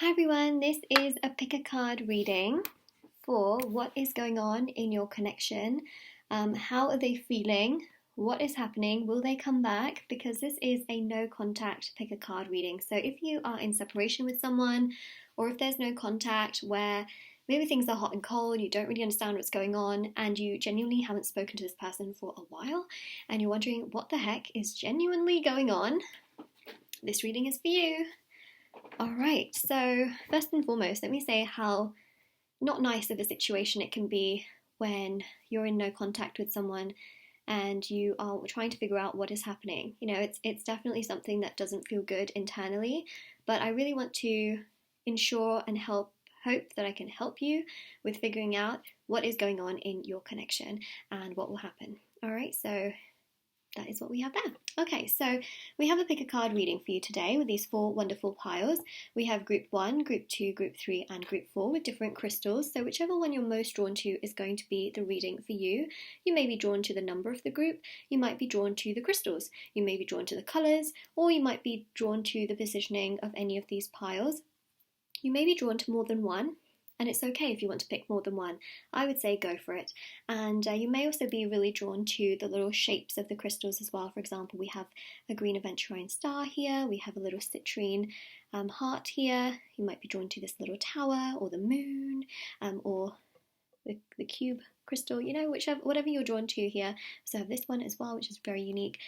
Hi everyone, this is a pick a card reading for what is going on in your connection. How are they feeling? What is happening? Will they come back? Because this is a no contact pick a card reading. So if you are in separation with someone, or if there's no contact where maybe things are hot and cold, you don't really understand what's going on, and you genuinely haven't spoken to this person for a while, and you're wondering what the heck is genuinely going on, this reading is for you. Alright, so first and foremost, let me say how not nice of a situation it can be when you're in no contact with someone and you are trying to figure out what is happening. You know, it's definitely something that doesn't feel good internally, but I really want to ensure and hope that I can help you with figuring out what is going on in your connection and what will happen. Alright, so that is what we have there. Okay, so we have a pick a card reading for you today with these four wonderful piles. We have group 1, group 2, group 3 and group 4 with different crystals. So whichever one you're most drawn to is going to be the reading for you. You may be drawn to the number of the group, you might be drawn to the crystals, you may be drawn to the colours, or you might be drawn to the positioning of any of these piles. You may be drawn to more than one. And it's okay if you want to pick more than one. I would say go for it. And you may also be really drawn to the little shapes of the crystals as well. For example, we have a green aventurine star here. We have a little citrine heart here. You might be drawn to this little tower or the moon or the cube crystal, you know, whatever you're drawn to here. So I have this one as well, which is very unique.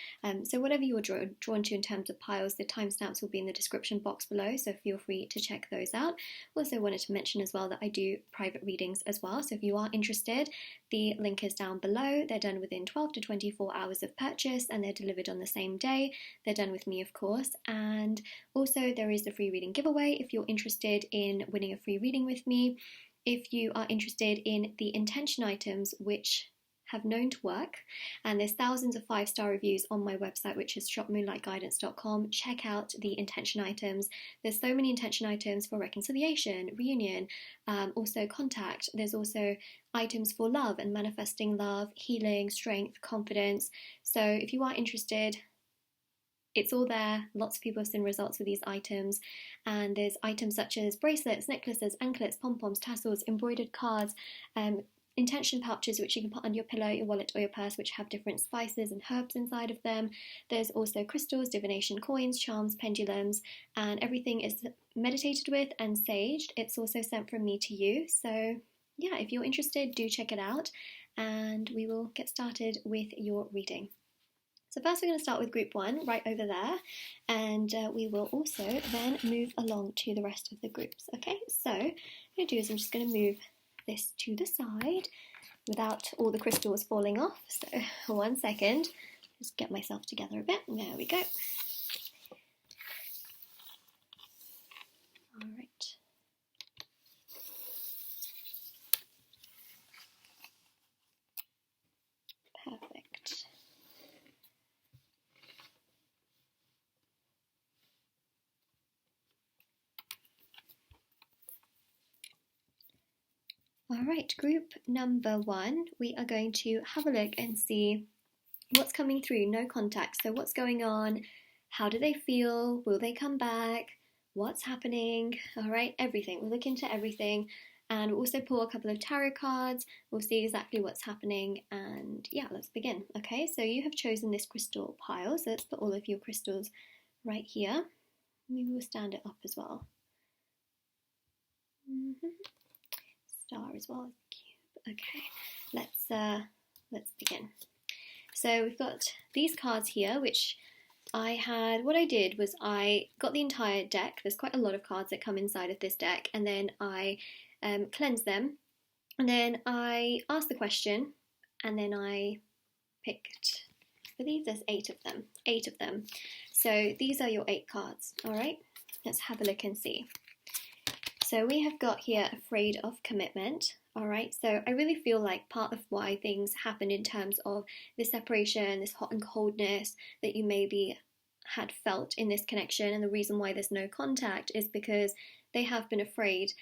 So whatever you're drawn to in terms of piles, the timestamps will be in the description box below, so feel free to check those out. Also wanted to mention as well that I do private readings as well, so if you are interested, the link is down below. They're done within 12 to 24 hours of purchase and they're delivered on the same day. They're done with me, of course, and also there is the free reading giveaway if you're interested in winning a free reading with me. If you are interested in the intention items which have known to work, and there's thousands of 5-star reviews on my website, which is shopmoonlightguidance.com. Check out the intention items. There's so many intention items for reconciliation, reunion, also contact. There's also items for love and manifesting love, healing, strength, confidence. So if you are interested, it's all there. Lots of people have seen results with these items, and there's items such as bracelets, necklaces, anklets, pom-poms, tassels, embroidered cards, intention pouches which you can put on your pillow, your wallet or your purse, which have different spices and herbs inside of them. There's also crystals, divination coins, charms, pendulums, and everything is meditated with and saged. It's also sent from me to you. So yeah, if you're interested, do check it out, and we will get started with your reading. So first we're going to start with group 1 right over there, and we will also then move along to the rest of the groups. Okay, so what I'm going to do is I'm just going to move this to the side without all the crystals falling off. So 1 second, just get myself together a bit. There we go. All right. Perfect. Alright, group number 1, we are going to have a look and see what's coming through, no contact. So what's going on, how do they feel, will they come back, what's happening, alright, everything. We'll look into everything, and we'll also pull a couple of tarot cards. We'll see exactly what's happening, and yeah, let's begin. Okay, so you have chosen this crystal pile, so let's put all of your crystals right here. Maybe we'll stand it up as well. Star as well as cube. Okay, let's begin. So we've got these cards here, which what I did was I got the entire deck. There's quite a lot of cards that come inside of this deck, and then I cleansed them, and then I asked the question, and then I picked, I believe there's 8 of them. So these are your 8 cards. All right, let's have a look and see. So we have got here afraid of commitment. All right, so I really feel like part of why things happen in terms of this separation, this hot and coldness that you may be had felt in this connection, and the reason why there's no contact is because they have been afraid,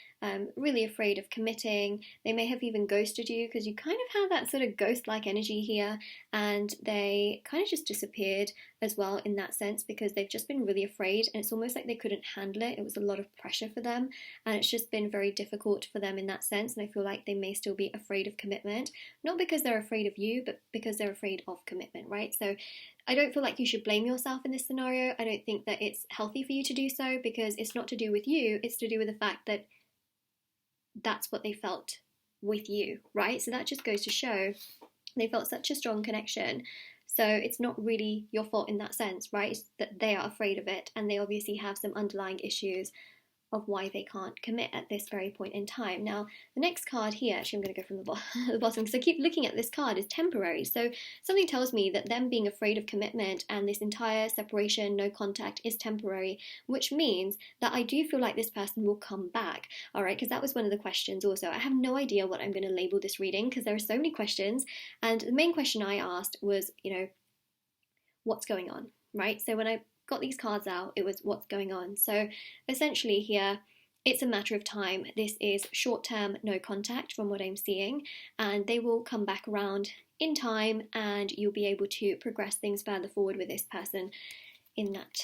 really afraid of committing. They may have even ghosted you, because you kind of have that sort of ghost-like energy here, and they kind of just disappeared as well in that sense, because they've just been really afraid, and it's almost like they couldn't handle it. It was a lot of pressure for them, and it's just been very difficult for them in that sense, and I feel like they may still be afraid of commitment, not because they're afraid of you, but because they're afraid of commitment, right? So I don't feel like you should blame yourself in this scenario. I don't think that it's healthy for you to do so, because it's not to do with you, it's to do with the fact that that's what they felt with you, right? So that just goes to show they felt such a strong connection. So it's not really your fault in that sense, right? It's that they are afraid of it, and they obviously have some underlying issues of why they can't commit at this very point in time. Now, the next card here, actually I'm going to go from the bottom, because I keep looking at this card, is temporary. So something tells me that them being afraid of commitment and this entire separation, no contact, is temporary, which means that I do feel like this person will come back, all right? Because that was one of the questions also. I have no idea what I'm going to label this reading, because there are so many questions, and the main question I asked was, what's going on, right? So when I got these cards out, it was what's going on. So essentially here, it's a matter of time. This is short-term no contact from what I'm seeing, and they will come back around in time, and you'll be able to progress things further forward with this person in that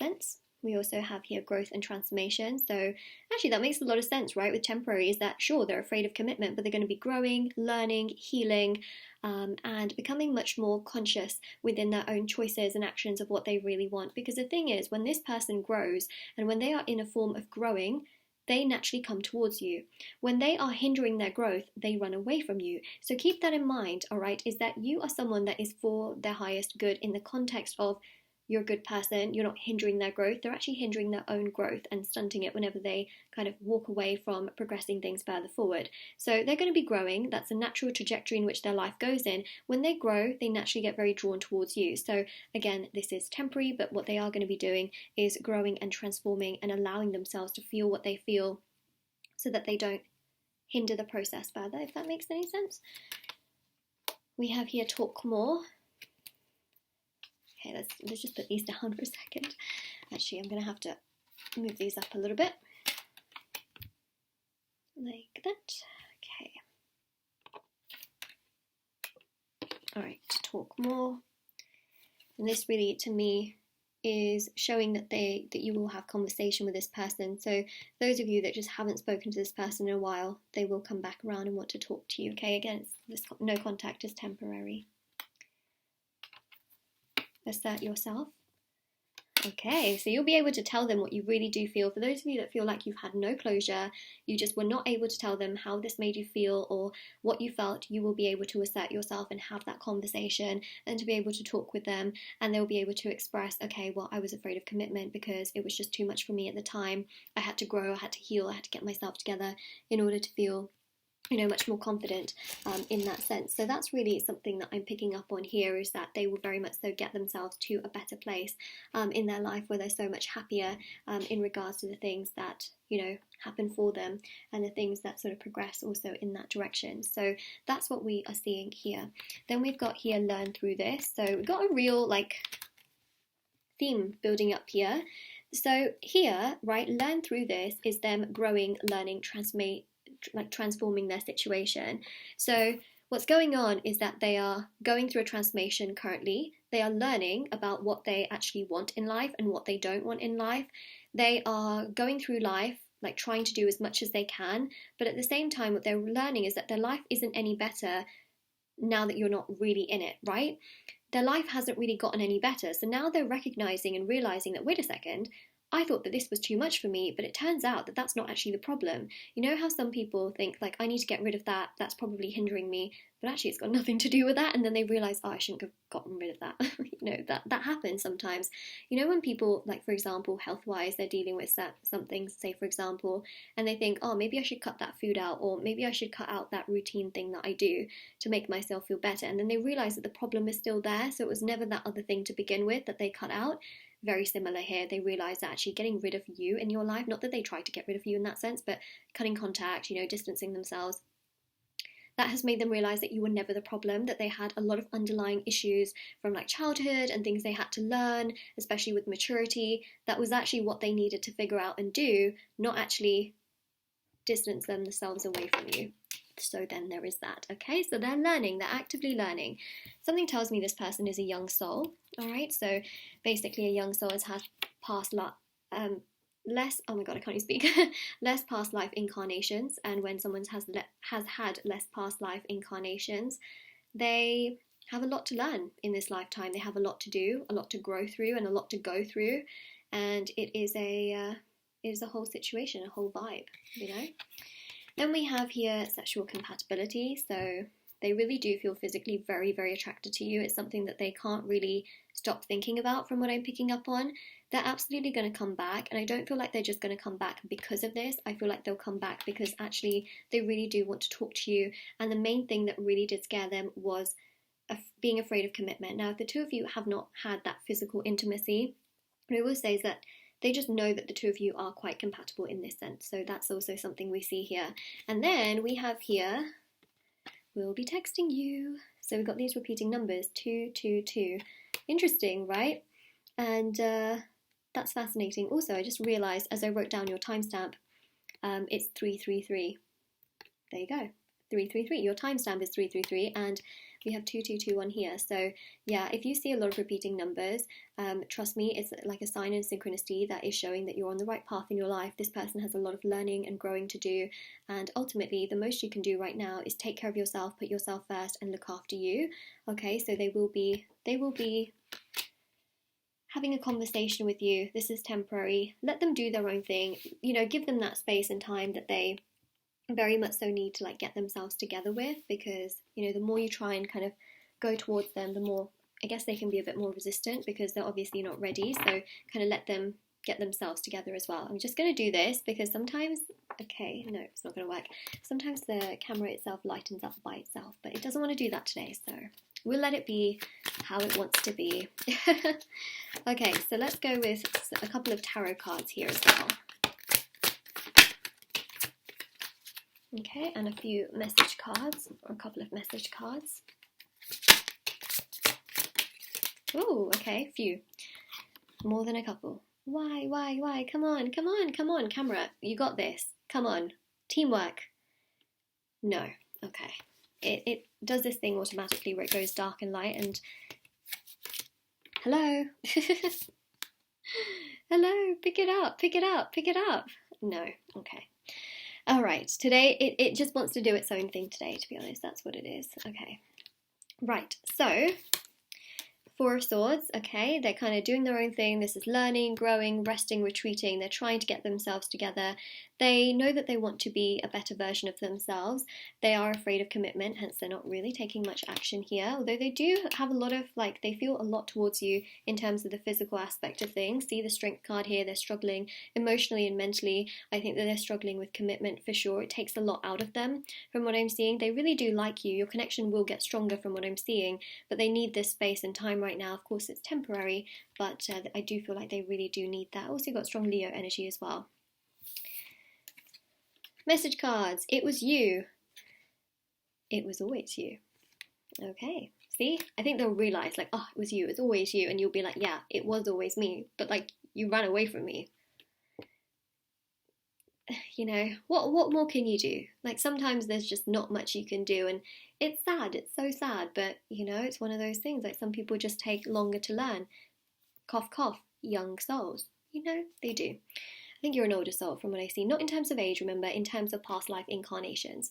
sense. We also have here growth and transformation. So actually that makes a lot of sense, right? With temporary, is that sure, they're afraid of commitment, but they're going to be growing, learning, healing, and becoming much more conscious within their own choices and actions of what they really want. Because the thing is, when this person grows and when they are in a form of growing, they naturally come towards you. When they are hindering their growth, they run away from you. So keep that in mind, all right, is that you are someone that is for their highest good in the context of you're a good person, you're not hindering their growth, they're actually hindering their own growth and stunting it whenever they kind of walk away from progressing things further forward. So they're going to be growing, that's a natural trajectory in which their life goes in. When they grow, they naturally get very drawn towards you. So again, this is temporary, but what they are going to be doing is growing and transforming and allowing themselves to feel what they feel so that they don't hinder the process further, if that makes any sense. We have here talk more. Okay, let's just put these down for a second. Actually, I'm going to have to move these up a little bit. Like that. Okay. Alright, talk more. And this really, to me, is showing that you will have conversation with this person. So those of you that just haven't spoken to this person in a while, they will come back around and want to talk to you. Okay, again, this no contact is temporary. Assert yourself. Okay, so you'll be able to tell them what you really do feel. For those of you that feel like you've had no closure, you just were not able to tell them how this made you feel or what you felt, you will be able to assert yourself and have that conversation and to be able to talk with them, and they'll be able to express, okay, well, I was afraid of commitment because it was just too much for me at the time. I had to grow, I had to heal, I had to get myself together in order to feel much more confident in that sense. So that's really something that I'm picking up on here, is that they will very much so get themselves to a better place in their life where they're so much happier in regards to the things that happen for them and the things that sort of progress also in that direction. So that's what we are seeing here. Then we've got here learn through this. So we've got a real theme building up here. So here, right, learn through this is them growing, learning, transforming their situation. So what's going on is that they are going through a transformation currently. They are learning about what they actually want in life and what they don't want in life. They are going through life trying to do as much as they can, but at the same time what they're learning is that their life isn't any better now that you're not really in it, right? Their life hasn't really gotten any better. So now they're recognizing and realizing that, wait a second, I thought that this was too much for me, but it turns out that that's not actually the problem. You know how some people think, I need to get rid of that, that's probably hindering me, but actually it's got nothing to do with that, and then they realise, I shouldn't have gotten rid of that. That happens sometimes. When people, for example, health-wise, they're dealing with something, say for example, and they think, maybe I should cut that food out, or maybe I should cut out that routine thing that I do to make myself feel better, and then they realise that the problem is still there, so it was never that other thing to begin with that they cut out. Very similar here. They realise that actually getting rid of you in your life, not that they try to get rid of you in that sense, but cutting contact, distancing themselves, that has made them realize that you were never the problem, that they had a lot of underlying issues from like childhood and things they had to learn, especially with maturity. That was actually what they needed to figure out and do, not actually distance themselves away from you. So then there is that, okay? So they're learning, they're actively learning. Something tells me this person is a young soul, all right? So basically a young soul has had past less, oh my god, I can't even speak, less past life incarnations, and when someone has had less past life incarnations, they have a lot to learn in this lifetime. They have a lot to do, a lot to grow through, and a lot to go through, and it is a whole situation, a whole vibe, you know? Then we have here sexual compatibility, so they really do feel physically very, very attracted to you. It's something that they can't really stop thinking about from what I'm picking up on. They're absolutely going to come back, and I don't feel like they're just going to come back because of this. I feel like they'll come back because actually they really do want to talk to you, and the main thing that really did scare them was being afraid of commitment. Now, if the two of you have not had that physical intimacy, what I will say is that they just know that the two of you are quite compatible in this sense. So that's also something we see here. And then we have here, we'll be texting you. So we've got these repeating numbers, 222. Interesting, right? And that's fascinating. Also, I just realised as I wrote down your timestamp, it's 333. There you go. 333. Your timestamp is 333, and we have 2221 here. So yeah, if you see a lot of repeating numbers, trust me, it's like a sign and synchronicity that is showing that you're on the right path in your life. This person has a lot of learning and growing to do, and ultimately the most you can do right now is take care of yourself, put yourself first, and look after you. Okay, so they will be having a conversation with you. This is temporary. Let them do their own thing. You know, give them that space and time that they very much so need to like get themselves together with, because you know, the more you try and kind of go towards them, the more I guess they can be a bit more resistant because they're obviously not ready. So kind of let them get themselves together as well. I'm just going to do this because sometimes, okay, no, it's not going to work. Sometimes the camera itself lightens up by itself, but it doesn't want to do that today, so we'll let it be how it wants to be. Okay, so let's go with a couple of tarot cards here as well. Okay, and a few message cards, or a couple of message cards. Oh, okay, few. More than a couple. Why? Come on, camera. You got this. Come on. Teamwork. No. Okay. It does this thing automatically where it goes dark and light and... Hello? Hello, pick it up. No. Okay. All right, today it just wants to do its own thing today, to be honest. That's what it is. Okay. Right, so Four of Swords, okay, they're kind of doing their own thing. This is learning, growing, resting, retreating. They're trying to get themselves together. They know that they want to be a better version of themselves. They are afraid of commitment, hence they're not really taking much action here. Although they do have a lot of, like, they feel a lot towards you in terms of the physical aspect of things. See the Strength card here, they're struggling emotionally and mentally. I think that they're struggling with commitment for sure. It takes a lot out of them from what I'm seeing. They really do like you. Your connection will get stronger from what I'm seeing, but they need this space and time right now. Of course, it's temporary, but I do feel like they really do need that. Also got strong Leo energy as well. Message cards. It was you. It was always you. Okay. See? I think they'll realise, like, oh, it was you. It's always you. And you'll be like, yeah, it was always me. But, like, you ran away from me. You know, what more can you do? Like, sometimes there's just not much you can do. And it's sad. It's so sad. But, you know, it's one of those things. Like, some people just take longer to learn. Cough, cough. Young souls. You know, they do. I think you're an older soul from what I see. Not in terms of age, remember, in terms of past life incarnations.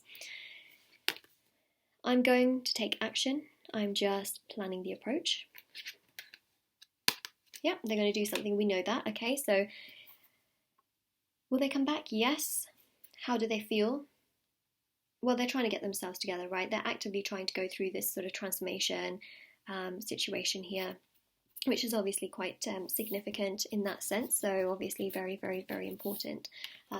I'm going to take action. I'm just planning the approach. Yeah, they're going to do something. We know that. Okay, so will they come back? Yes. How do they feel? Well, they're trying to get themselves together, right? They're actively trying to go through this sort of transformation situation here. which is obviously quite significant in that sense. So obviously very, very, very important.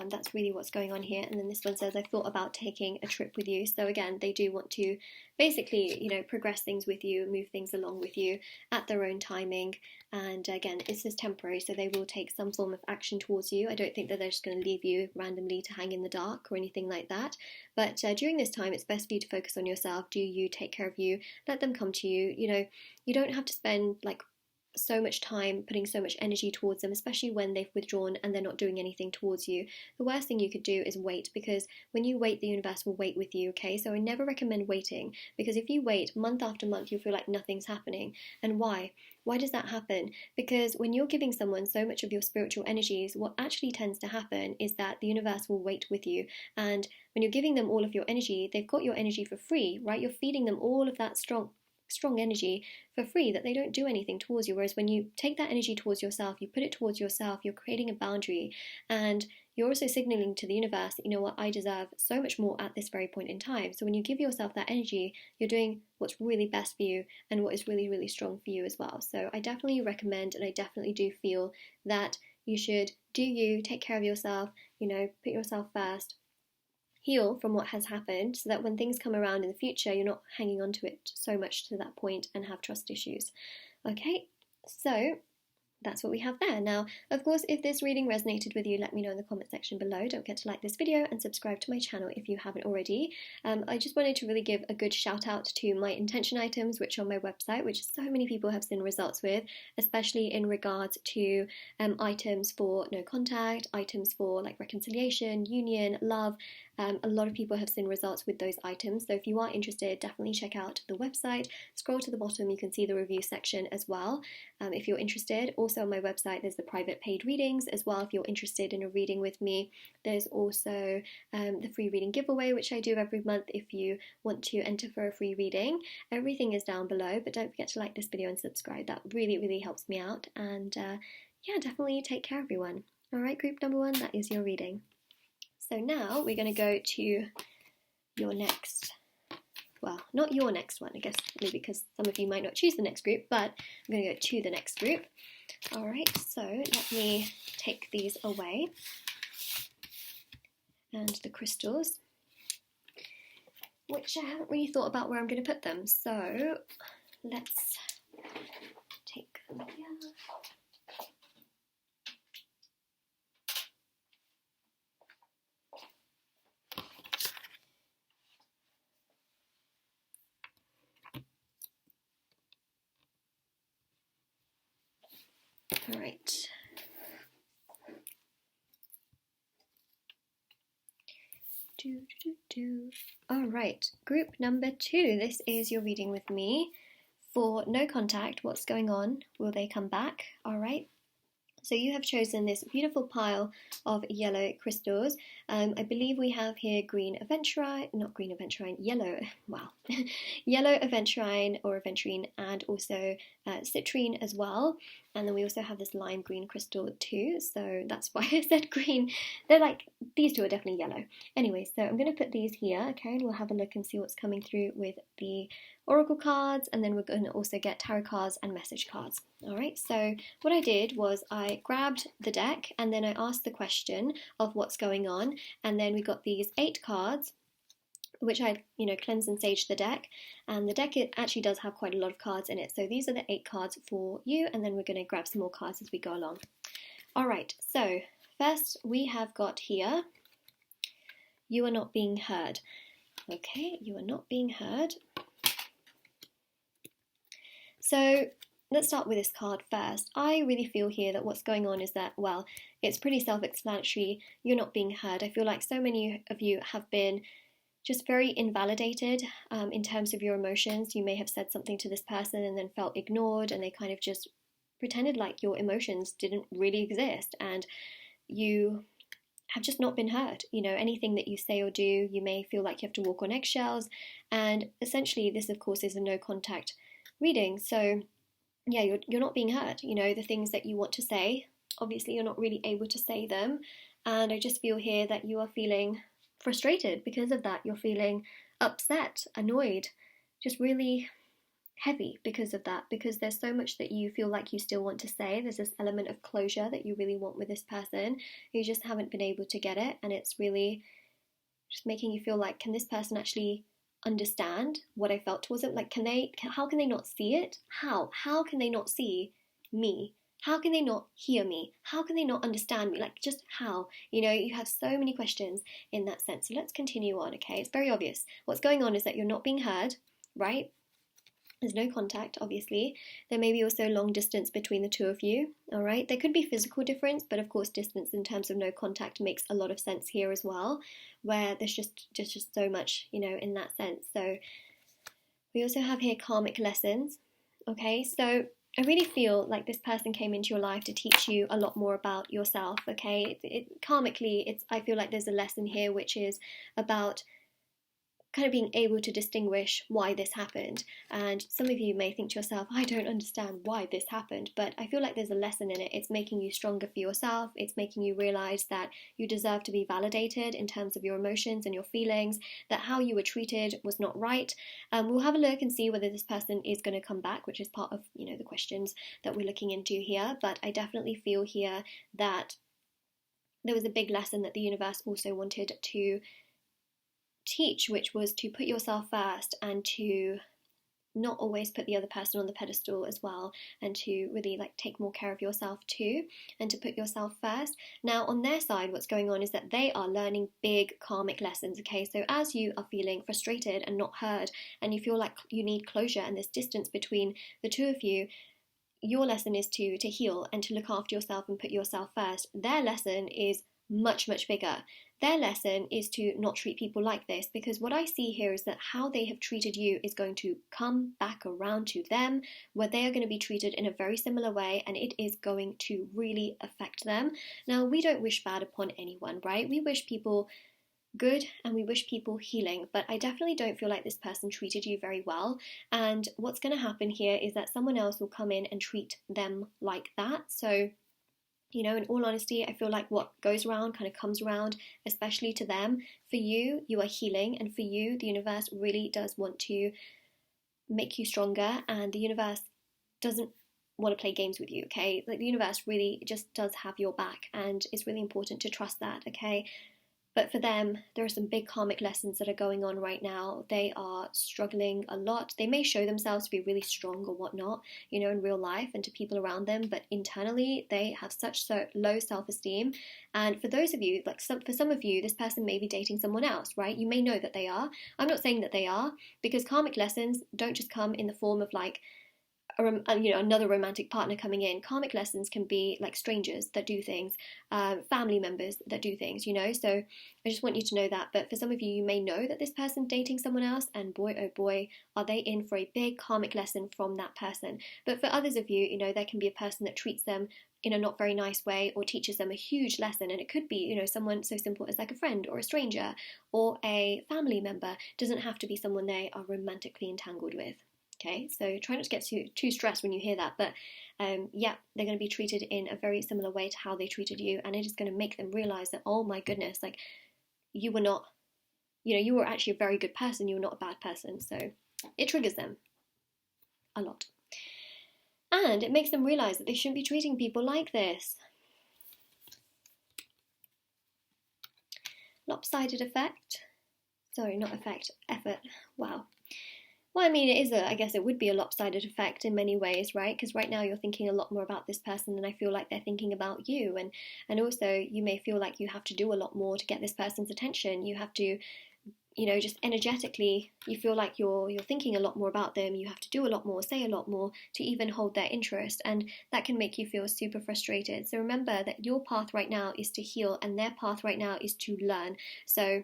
That's really what's going on here. And then this one says, I've thought about taking a trip with you. So again, they do want to basically, you know, progress things with you, move things along with you at their own timing. And again, it's just temporary, so they will take some form of action towards you. I don't think that they're just going to leave you randomly to hang in the dark or anything like that. But during this time, it's best for you to focus on yourself. Do you take care of you? Let them come to you. You know, you don't have to spend like so much time putting so much energy towards them, especially when they've withdrawn and they're not doing anything towards you. The worst thing you could do is wait, because when you wait, the universe will wait with you, okay? So I never recommend waiting, because if you wait month after month, you'll feel like nothing's happening. And why? Why does that happen? Because when you're giving someone so much of your spiritual energies, what actually tends to happen is that the universe will wait with you. And when you're giving them all of your energy, they've got your energy for free, right? You're feeding them all of that strong energy for free that they don't do anything towards you. Whereas when you take that energy towards yourself, you put it towards yourself, you're creating a boundary, and you're also signaling to the universe that, you know what, I deserve so much more at this very point in time. So when you give yourself that energy, you're doing what's really best for you and what is really, really strong for you as well. So I definitely recommend, and I definitely do feel that you should do you, take care of yourself, you know, put yourself first, heal from what has happened, so that when things come around in the future, you're not hanging on to it so much to that point and have trust issues. Okay, so that's what we have there. Now, of course, if this reading resonated with you, let me know in the comment section below. Don't forget to like this video and subscribe to my channel if you haven't already. I just wanted to really give a good shout out to my intention items, which are on my website, which so many people have seen results with, especially in regards to items for no contact, items for like reconciliation, union, love. A lot of people have seen results with those items. So if you are interested, definitely check out the website. Scroll to the bottom, you can see the review section as well, if you're interested. Also on my website, there's the private paid readings as well if you're interested in a reading with me. There's also the free reading giveaway, which I do every month if you want to enter for a free reading. Everything is down below, but don't forget to like this video and subscribe. That really, really helps me out. And yeah, definitely take care, everyone. All right, group number 1, that is your reading. So now we're going to go to your next, well, not your next one, I guess, maybe because some of you might not choose the next group, but I'm going to go to the next group. All right, so let me take these away, and the crystals, which I haven't really thought about where I'm going to put them, so let's take them here. All right. All right, group number 2. This is your reading with me for no contact. What's going on? Will they come back? All right. So you have chosen this beautiful pile of yellow crystals. I believe we have here green aventurine, not green aventurine, yellow, wow, yellow aventurine or aventurine, and also citrine as well. And then we also have this lime green crystal too, so that's why I said green. They're like, these two are definitely yellow. Anyway, so I'm going to put these here, okay, and we'll have a look and see what's coming through with the oracle cards, and then we're going to also get tarot cards and message cards. All right, so what I did was I grabbed the deck and then I asked the question of what's going on, and then we got these 8 cards, which I, cleansed and saged the deck, and the deck, it actually does have quite a lot of cards in it. So these are the 8 cards for you, and then we're going to grab some more cards as we go along. All right, so first we have got here, you are not being heard. Okay, you are not being heard. So let's start with this card first. I really feel here that what's going on is that, well, it's pretty self-explanatory. You're not being heard. I feel like so many of you have been just very invalidated in terms of your emotions. You may have said something to this person and then felt ignored, and they kind of just pretended like your emotions didn't really exist, and you have just not been heard. Anything that you say or do, you may feel like you have to walk on eggshells, and essentially this, of course, is a no contact reading. So yeah, you're not being heard. The things that you want to say, obviously you're not really able to say them, and I just feel here that you are feeling frustrated because of that. You're feeling upset, annoyed, just really heavy because of that, because there's so much that you feel like you still want to say. There's this element of closure that you really want with this person. You just haven't been able to get it, and it's really just making you feel like, can this person actually understand what I felt towards them? Like, how can they not see it? How can they not see me? How can they not hear me? How can they not understand me? Like, just how? You know, you have so many questions in that sense. So let's continue on, okay? It's very obvious. What's going on is that you're not being heard, right? There's no contact, obviously. There may be also long distance between the two of you, all right? There could be physical difference, but of course distance in terms of no contact makes a lot of sense here as well, where there's just so much, you know, in that sense. So we also have here karmic lessons, okay? So I really feel like this person came into your life to teach you a lot more about yourself, okay? Karmically, I feel like there's a lesson here which is about kind of being able to distinguish why this happened. And some of you may think to yourself, I don't understand why this happened, but I feel like there's a lesson in it. It's making you stronger for yourself. It's making you realize that you deserve to be validated in terms of your emotions and your feelings, that how you were treated was not right. We'll have a look and see whether this person is going to come back, which is part of, you know, the questions that we're looking into here. But I definitely feel here that there was a big lesson that the universe also wanted to teach, which was to put yourself first and to not always put the other person on the pedestal as well, and to really like take more care of yourself too, and to put yourself first. Now on their side, what's going on is that they are learning big karmic lessons, okay? So as you are feeling frustrated and not heard, and you feel like you need closure and this distance between the two of you, your lesson is to heal and to look after yourself and put yourself first. Their lesson is much bigger. Their lesson is to not treat people like this, because what I see here is that how they have treated you is going to come back around to them, where they are going to be treated in a very similar way, and it is going to really affect them. Now, we don't wish bad upon anyone, right? We wish people good and we wish people healing, but I definitely don't feel like this person treated you very well. And what's going to happen here is that someone else will come in and treat them like that. So, you know, in all honesty, I feel like what goes around kind of comes around, especially to them. For you, you are healing, and for you, the universe really does want to make you stronger, and the universe doesn't want to play games with you, okay? Like, the universe really just does have your back, and it's really important to trust that, okay? But for them, there are some big karmic lessons that are going on right now. They are struggling a lot. They may show themselves to be really strong or whatnot, you know, in real life and to people around them, but internally they have such low self-esteem. And for those of you, for some of you, this person may be dating someone else, right? You may know that they are. I'm not saying that they are, because karmic lessons don't just come in the form of like another romantic partner coming in. Karmic lessons can be like strangers that do things, family members that do things, you know. So I just want you to know that. But for some of you, you may know that this person's dating someone else, and boy oh boy, are they in for a big karmic lesson from that person. But for others of you, you know, there can be a person that treats them in a not very nice way or teaches them a huge lesson, and it could be, you know, someone so simple as like a friend or a stranger or a family member. It doesn't have to be someone they are romantically entangled with. Okay, so try not to get too stressed when you hear that, but yeah, they're going to be treated in a very similar way to how they treated you, and it is going to make them realize that, oh my goodness, like, you were not, you know, you were actually a very good person, you were not a bad person. So it triggers them a lot, and it makes them realize that they shouldn't be treating people like this. Lopsided effect. Sorry, not effect, effort. Wow. Well, I mean, I guess it would be a lopsided effect in many ways, right? Because right now you're thinking a lot more about this person than I feel like they're thinking about you. And also you may feel like you have to do a lot more to get this person's attention. You have to, you know, just energetically, you feel like you're thinking a lot more about them. You have to do a lot more, say a lot more to even hold their interest. And that can make you feel super frustrated. So remember that your path right now is to heal, and their path right now is to learn. So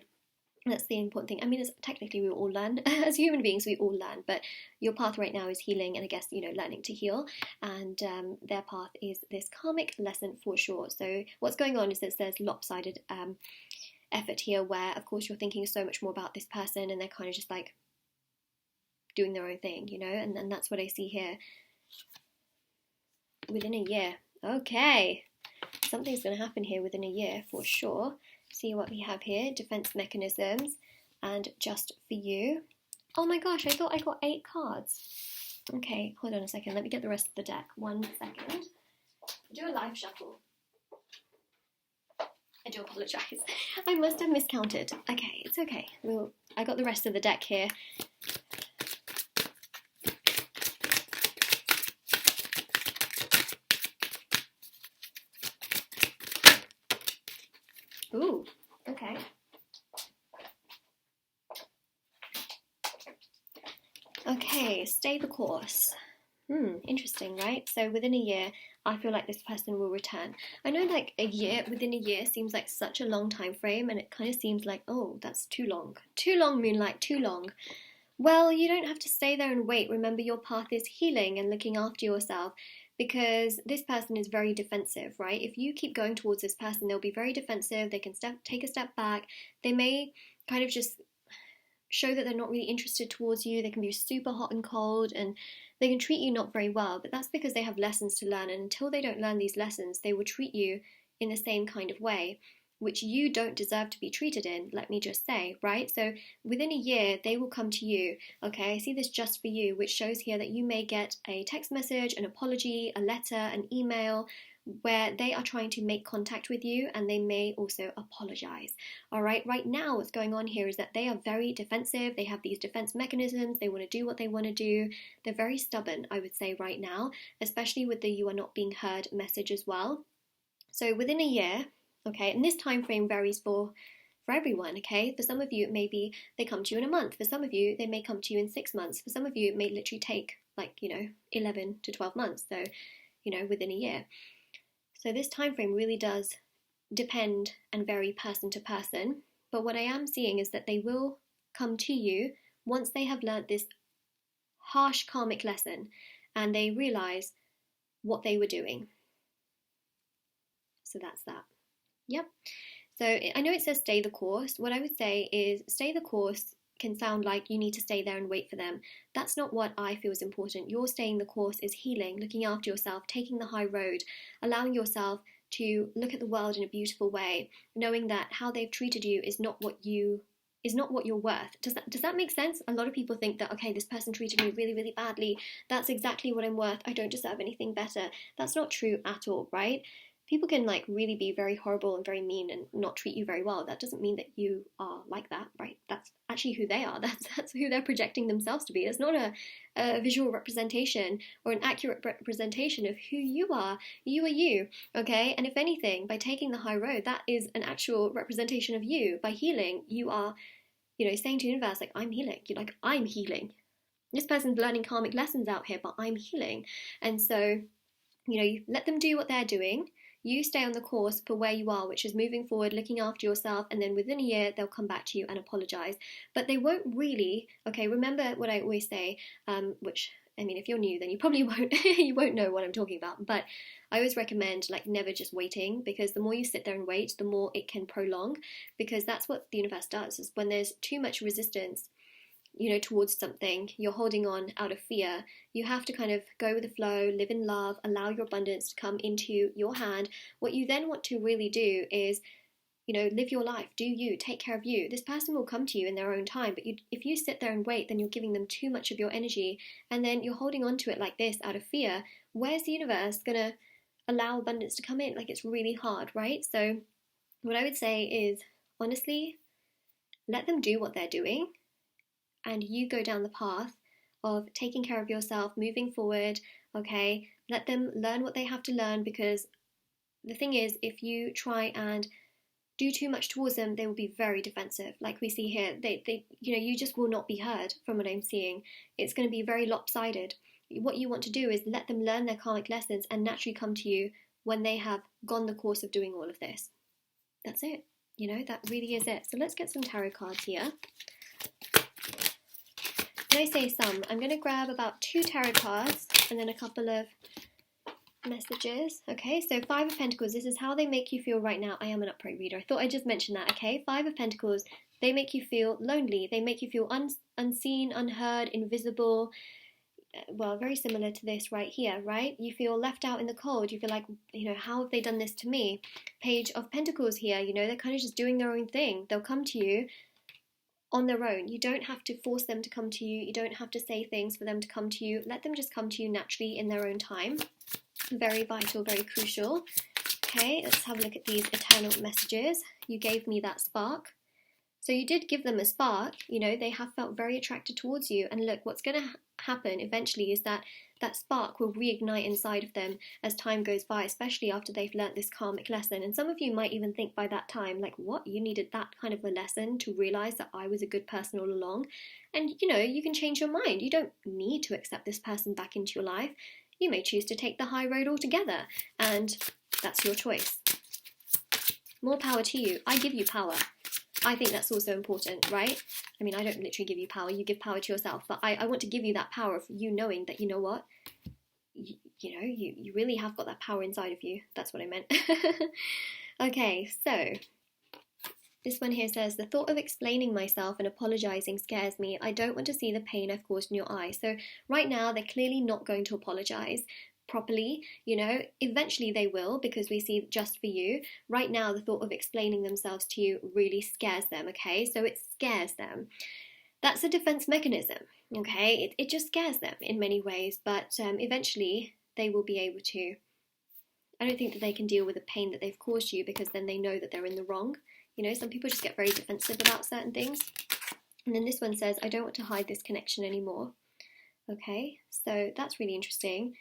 that's the important thing. I mean, technically we all learn. As human beings, we all learn. But your path right now is healing, and I guess, you know, learning to heal. And their path is this karmic lesson for sure. So what's going on is that there's lopsided effort here, where, of course, you're thinking so much more about this person, and they're kind of just like doing their own thing, you know. And that's what I see here. Within a year. Okay. Something's going to happen here within a year for sure. See what we have here. Defense mechanisms and just for you. Oh my gosh, I thought I got 8 cards. Okay, hold on a second. Let me get the rest of the deck. 1 second. Do a live shuffle. I do apologise. I must have miscounted. Okay, it's okay. I got the rest of the deck here. Ooh, okay. Okay, stay the course. Interesting, right? So within a year, I feel like this person will return. I know like within a year seems like such a long time frame, and it kind of seems like, oh, that's too long. Too long, Moonlight, too long. Well, you don't have to stay there and wait. Remember, your path is healing and looking after yourself, because this person is very defensive, right? If you keep going towards this person, they'll be very defensive. They can take a step back. They may kind of just show that they're not really interested towards you. They can be super hot and cold, and they can treat you not very well, but that's because they have lessons to learn, and until they don't learn these lessons, they will treat you in the same kind of way, which you don't deserve to be treated in, let me just say, right? So within a year, they will come to you, okay? I see this just for you, which shows here that you may get a text message, an apology, a letter, an email, where they are trying to make contact with you, and they may also apologize. All right, right now what's going on here is that they are very defensive. They have these defense mechanisms. They want to do what they want to do. They're very stubborn, I would say, right now, especially with the "you are not being heard" message as well. So within a year, okay, and this time frame varies for everyone, okay? For some of you, maybe they come to you in a month. For some of you, they may come to you in 6 months. For some of you, it may literally take 11 to 12 months. So, within a year. So this time frame really does depend and vary person to person. But what I am seeing is that they will come to you once they have learnt this harsh karmic lesson and they realize what they were doing. So that's that. Yep. So I know it says stay the course. What I would say is stay the course can sound like you need to stay there and wait for them. That's not what I feel is important. Your staying the course is healing, looking after yourself, taking the high road, allowing yourself to look at the world in a beautiful way, knowing that how they've treated you is not what you're worth. Does that make sense? A lot of people think that, okay, this person treated me really, really badly. That's exactly what I'm worth. I don't deserve anything better. That's not true at all, right? People can really be very horrible and very mean and not treat you very well. That doesn't mean that you are like that, right? That's actually who they are. That's who they're projecting themselves to be. It's not a visual representation or an accurate representation of who you are. You are you, okay? And if anything, by taking the high road, that is an actual representation of you. By healing, you are, saying to the universe, I'm healing. You're like, I'm healing. This person's learning karmic lessons out here, but I'm healing. And so, you let them do what they're doing. You stay on the course for where you are, which is moving forward, looking after yourself, and then within a year, they'll come back to you and apologize. But they won't really, okay, remember what I always say, which, if you're new, then you probably won't know what I'm talking about. But I always recommend, never just waiting, because the more you sit there and wait, the more it can prolong, because that's what the universe does, is when there's too much resistance, towards something, you're holding on out of fear, you have to kind of go with the flow, live in love, allow your abundance to come into your hand. What you then want to really do is, live your life, do you, take care of you. This person will come to you in their own time, but if you sit there and wait, then you're giving them too much of your energy, and then you're holding on to it like this out of fear. Where's the universe going to allow abundance to come in? It's really hard, right? So what I would say is, honestly, let them do what they're doing, and you go down the path of taking care of yourself, moving forward, okay? Let them learn what they have to learn, because the thing is, if you try and do too much towards them, they will be very defensive. Like we see here, they you just will not be heard from what I'm seeing. It's going to be very lopsided. What you want to do is let them learn their karmic lessons and naturally come to you when they have gone the course of doing all of this. That's it. That really is it. So let's get some tarot cards here. When I say some, I'm going to grab about 2 tarot cards and then a couple of messages. Okay, so 5 of Pentacles, this is how they make you feel right now. I am an upright reader. I thought I'd just mention that, okay? 5 of Pentacles, they make you feel lonely. They make you feel unseen, unheard, invisible. Well, very similar to this right here, right? You feel left out in the cold. You feel like, how have they done this to me? Page of Pentacles here, they're kind of just doing their own thing. They'll come to you on their own. You don't have to force them to come to you. You don't have to say things for them to come to you. Let them just come to you naturally in their own time. Very vital, very crucial. Okay, let's have a look at these eternal messages. You gave me that spark. So you did give them a spark, you know, they have felt very attracted towards you. And look, what's going to happen eventually is that that spark will reignite inside of them as time goes by, especially after they've learnt this karmic lesson. And some of you might even think by that time, like, what? You needed that kind of a lesson to realise that I was a good person all along? And, you know, you can change your mind. You don't need to accept this person back into your life. You may choose to take the high road altogether, and that's your choice. More power to you. I give you power. I think that's also important, right? I mean, I don't literally give you power, you give power to yourself, but I want to give you that power of you knowing that, you know what, you really have got that power inside of you. That's what I meant. Okay, so this one here says, the thought of explaining myself and apologising scares me. I don't want to see the pain I've caused in your eyes. So right now, they're clearly not going to apologise properly, you know. Eventually they will, because we see just for you. Right now, the thought of explaining themselves to you really scares them, okay? So it scares them. That's a defense mechanism, okay? It just scares them in many ways, but eventually they will be able to. I don't think that they can deal with the pain that they've caused you, because then they know that they're in the wrong. You know, some people just get very defensive about certain things. And then this one says, I don't want to hide this connection anymore. Okay, so that's really interesting.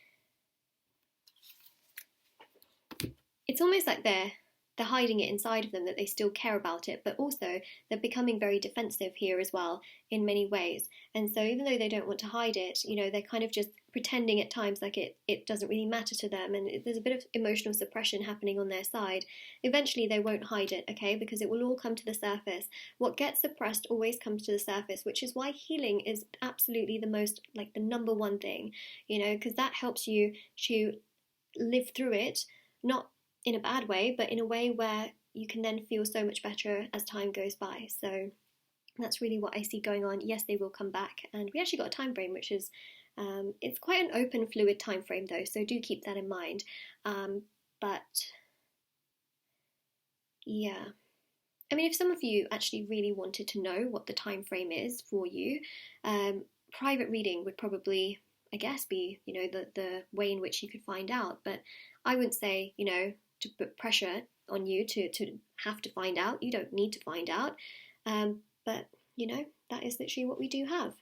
It's almost like they're hiding it inside of them, that they still care about it, but also they're becoming very defensive here as well in many ways. And so even though they don't want to hide it, you know, they're kind of just pretending at times like it doesn't really matter to them, and there's a bit of emotional suppression happening on their side. Eventually they won't hide it, okay, because it will all come to the surface. What gets suppressed always comes to the surface, which is why healing is absolutely the most, like, the number one thing, you know, because that helps you to live through it, not in a bad way, but in a way where you can then feel so much better as time goes by. So that's really what I see going on. Yes, they will come back, and we actually got a time frame, which is it's quite an open, fluid time frame though, so do keep that in mind. But yeah, I mean, if some of you actually really wanted to know what the time frame is for you, private reading would probably, I guess, be, you know, the way in which you could find out. But I wouldn't say, you know, to put pressure on you to have to find out. You don't need to find out. But, you know, that is literally what we do have.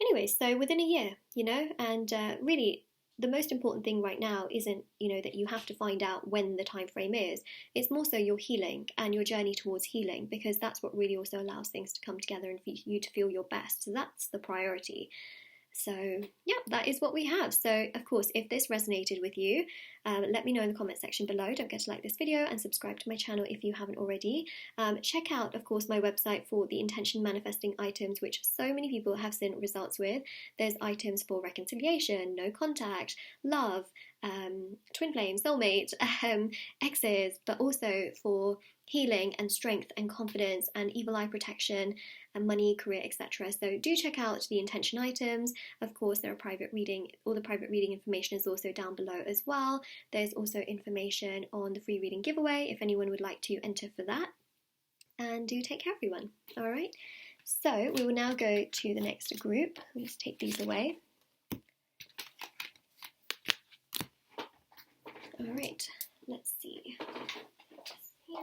Anyway, so within a year, you know, and really the most important thing right now isn't, you know, that you have to find out when the time frame is. It's more so your healing and your journey towards healing, because that's what really also allows things to come together and for you to feel your best. So that's the priority. So yeah, that is what we have. So of course, if this resonated with you, let me know in the comment section below. Don't forget to like this video and subscribe to my channel if you haven't already. Check out, of course, my website for the intention manifesting items, which so many people have seen results with. There's items for reconciliation, no contact, love, twin flame, soulmate, exes, but also for healing and strength and confidence and evil eye protection and money, career, etc. So do check out the intention items. Of course, there are private reading. All the private reading information is also down below as well. There's also information on the free reading giveaway if anyone would like to enter for that. And do take care, everyone. All right. So we will now go to the next group. I'll just take these away. All right. Let's see. Yeah.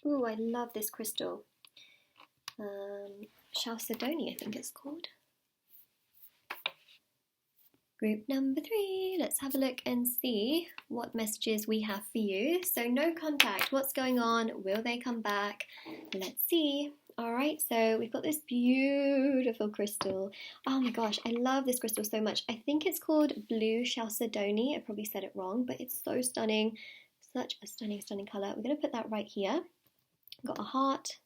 Ooh, I love this crystal. Chalcedony, I think it's called. Group number 3, let's have a look and see what messages we have for you. So no contact, what's going on? Will they come back? Let's see. All right, so we've got this beautiful crystal. Oh my gosh, I love this crystal so much. I think it's called Blue Chalcedony. I probably said it wrong, but it's so stunning. Such a stunning, stunning color. We're going to put that right here. Got a heart.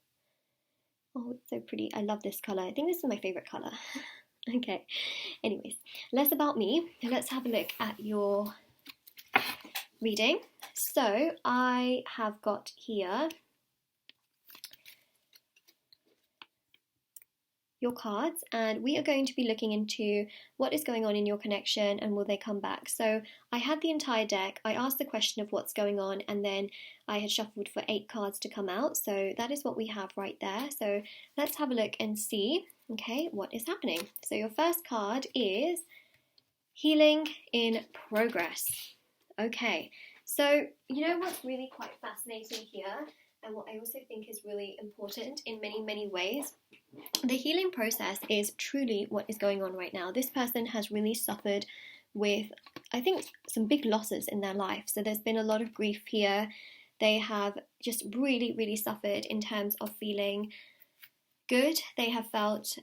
Oh, it's so pretty. I love this color. I think this is my favorite color. Okay, anyways, less about me. Let's have a look at your reading. So I have got here your cards, and we are going to be looking into what is going on in your connection and will they come back. So I had the entire deck, I asked the question of what's going on, and then I had shuffled for 8 cards to come out, so that is what we have right there. So let's have a look and see, okay, what is happening. So your first card is Healing in Progress. Okay, so you know what's really quite fascinating here, and what I also think is really important in many, many ways? The healing process is truly what is going on right now. This person has really suffered with, I think, some big losses in their life. So there's been a lot of grief here. They have just really, really suffered in terms of feeling good. They have felt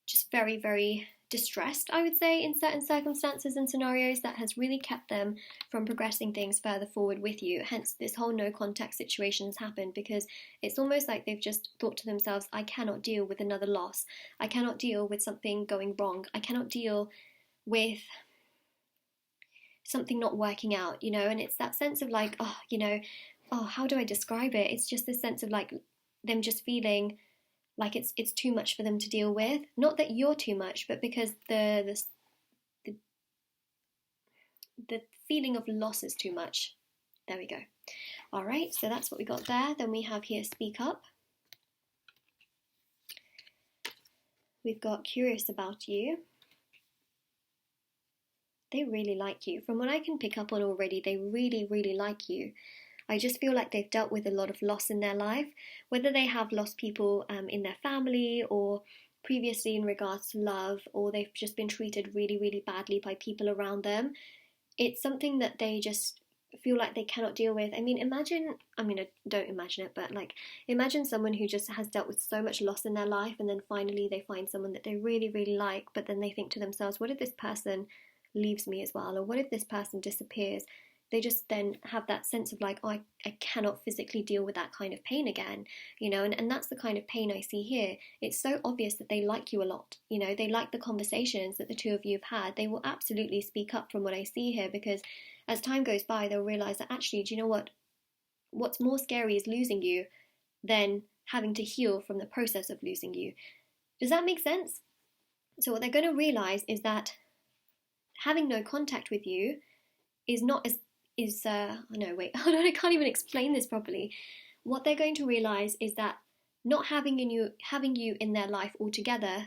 just very, very distressed, I would say, in certain circumstances and scenarios. That has really kept them from progressing things further forward with you. Hence this whole no contact situation has happened, because it's almost like they've just thought to themselves, I cannot deal with another loss, I cannot deal with something going wrong, I cannot deal with something not working out, you know. And it's that sense of like, oh, you know, oh, how do I describe it? It's just this sense of like them just feeling like it's too much for them to deal with. Not that you're too much, but because the feeling of loss is too much. There we go. All right, so that's what we got there. Then we have here Speak Up. We've got Curious About You. They really like you. From what I can pick up on already, they really, really like you. I just feel like they've dealt with a lot of loss in their life, whether they have lost people in their family or previously in regards to love, or they've just been treated really, really badly by people around them. It's something that they just feel like they cannot deal with. I mean, don't imagine it, but like, imagine someone who just has dealt with so much loss in their life, and then finally they find someone that they really, really like, but then they think to themselves, what if this person leaves me as well? Or what if this person disappears? They just then have that sense of like, oh, I cannot physically deal with that kind of pain again, you know, and that's the kind of pain I see here. It's so obvious that they like you a lot, you know, they like the conversations that the two of you have had. They will absolutely speak up from what I see here, because as time goes by, they'll realise that actually, do you know what? What's more scary is losing you than having to heal from the process of losing you. Does that make sense? So what they're going to realise is that having no contact with you is not as no, wait, hold on, I can't even explain this properly. What they're going to realise is that not having you in their life altogether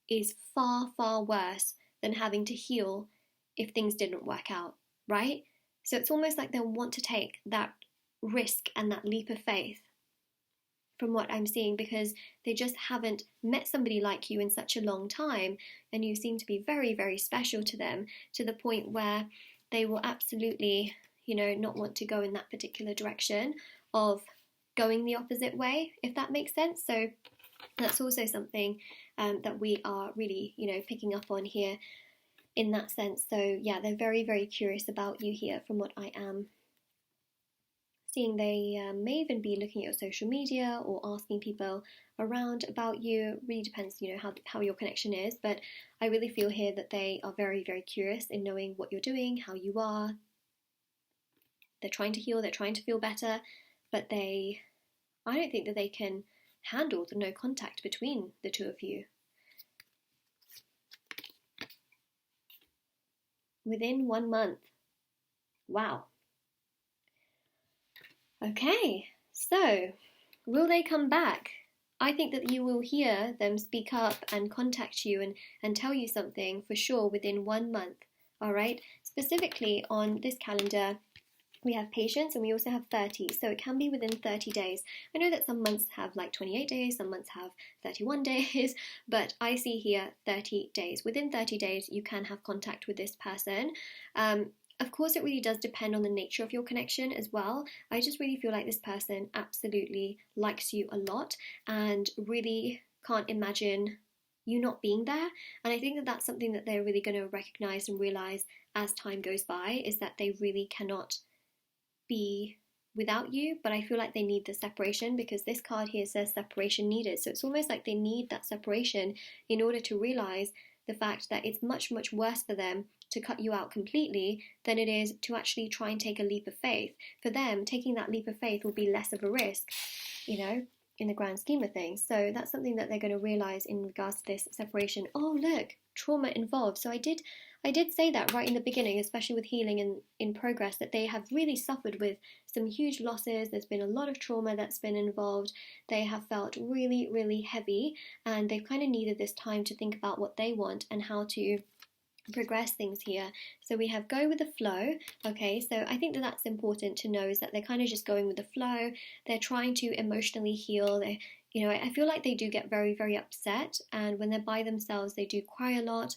is far, far worse than having to heal if things didn't work out, right? So it's almost like they'll want to take that risk and that leap of faith, from what I'm seeing, because they just haven't met somebody like you in such a long time, and you seem to be very, very special to them, to the point where they will absolutely, you know, not want to go in that particular direction of going the opposite way, if that makes sense. So that's also something that we are really, you know, picking up on here in that sense. So yeah, they're very, very curious about you here from what I am seeing. They may even be looking at your social media or asking people around about you. Really depends, you know, how your connection is, but I really feel here that they are very, very curious in knowing what you're doing, how you are. They're trying to heal, they're trying to feel better, but I don't think that they can handle the no contact between the two of you. Within 1 month. Wow. Okay, so will they come back? I think that you will hear them speak up and contact you and tell you something for sure within 1 month. All right, specifically on this calendar, we have patience, and we also have 30, so it can be within 30 days. I know that some months have like 28 days, some months have 31 days, but I see here 30 days. Within 30 days, you can have contact with this person. Of course, it really does depend on the nature of your connection as well. I just really feel like this person absolutely likes you a lot and really can't imagine you not being there. And I think that that's something that they're really going to recognise and realise as time goes by, is that they really cannot be without you, but I feel like they need the separation, because this card here says separation needed. So it's almost like they need that separation in order to realise the fact that it's much, much worse for them to cut you out completely than it is to actually try and take a leap of faith. For them, taking that leap of faith will be less of a risk, you know, in the grand scheme of things. So that's something that they're going to realize in regards to this separation. Oh, look, trauma involved. So I did say that right in the beginning, especially with healing in progress, that they have really suffered with some huge losses. There's been a lot of trauma that's been involved. They have felt really, really heavy, and they've kind of needed this time to think about what they want and how to progress things here. So we have go with the flow. Okay, so I think that that's important to know, is that they're kind of just going with the flow. They're trying to emotionally heal. They, you know, I feel like they do get very, very upset, and when they're by themselves, they do cry a lot.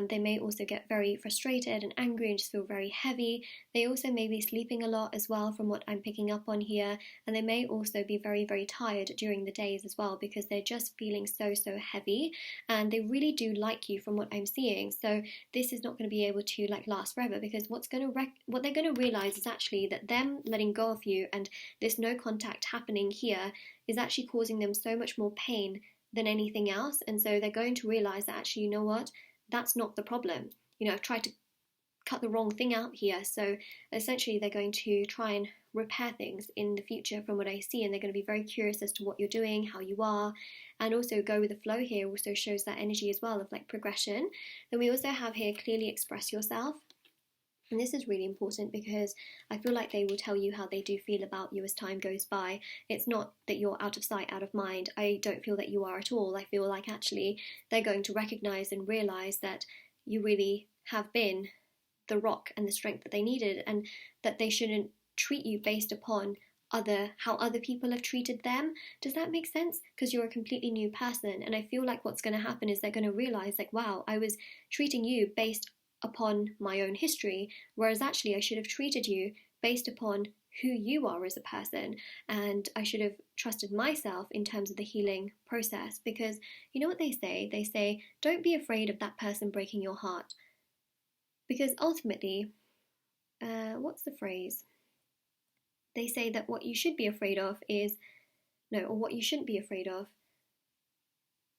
They may also get very frustrated and angry and just feel very heavy. They also may be sleeping a lot as well, from what I'm picking up on here, and they may also be very, very tired during the days as well, because they're just feeling so, so heavy, and they really do like you from what I'm seeing. So this is not going to be able to like last forever, because what they're going to realize is actually that them letting go of you and this no contact happening here is actually causing them so much more pain than anything else. And so they're going to realize that actually, you know what, that's not the problem. You know, I've tried to cut the wrong thing out here. So essentially they're going to try and repair things in the future from what I see, and they're going to be very curious as to what you're doing, how you are, and also go with the flow here also shows that energy as well of like progression. Then we also have here clearly express yourself. And this is really important, because I feel like they will tell you how they do feel about you as time goes by. It's not that you're out of sight, out of mind. I don't feel that you are at all. I feel like actually they're going to recognize and realize that you really have been the rock and the strength that they needed, and that they shouldn't treat you based upon how other people have treated them. Does that make sense? Because you're a completely new person, and I feel like what's going to happen is they're going to realize like, wow, I was treating you based upon my own history, whereas actually I should have treated you based upon who you are as a person, and I should have trusted myself in terms of the healing process. Because you know what they say, don't be afraid of that person breaking your heart, because ultimately what's the phrase, they say that what you should be afraid of is what you shouldn't be afraid of,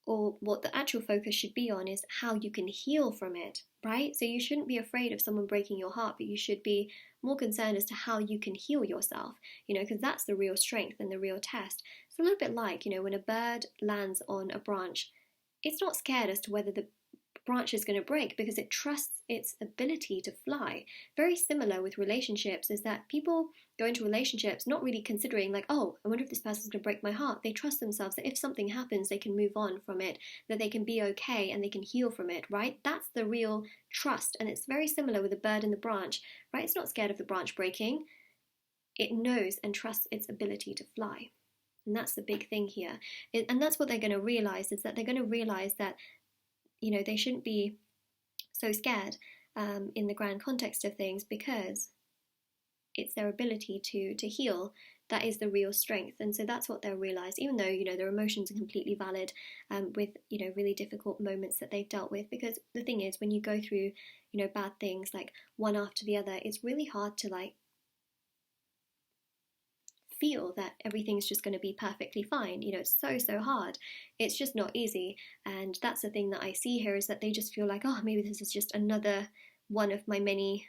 or what the actual focus should be on, is how you can heal from it, right? So you shouldn't be afraid of someone breaking your heart, but you should be more concerned as to how you can heal yourself, you know, because that's the real strength and the real test. It's a little bit like, you know, when a bird lands on a branch, it's not scared as to whether the branch is going to break, because it trusts its ability to fly. Very similar with relationships, is that people go into relationships not really considering like, oh, I wonder if this person's going to break my heart. They trust themselves that if something happens, they can move on from it, that they can be okay and they can heal from it, right? That's the real trust. And it's very similar with the bird and the branch, right? It's not scared of the branch breaking. It knows and trusts its ability to fly. And that's the big thing here. And that's what they're going to realize, is that they're going to realize that, you know, they shouldn't be so scared in the grand context of things, because it's their ability to heal that is the real strength. And so that's what they'll realize, even though, you know, their emotions are completely valid with, you know, really difficult moments that they've dealt with. Because the thing is, when you go through, you know, bad things like one after the other, it's really hard to like feel that everything's just going to be perfectly fine. You know, it's so hard. It's just not easy. And that's the thing that I see here, is that they just feel like, oh, maybe this is just another one of my many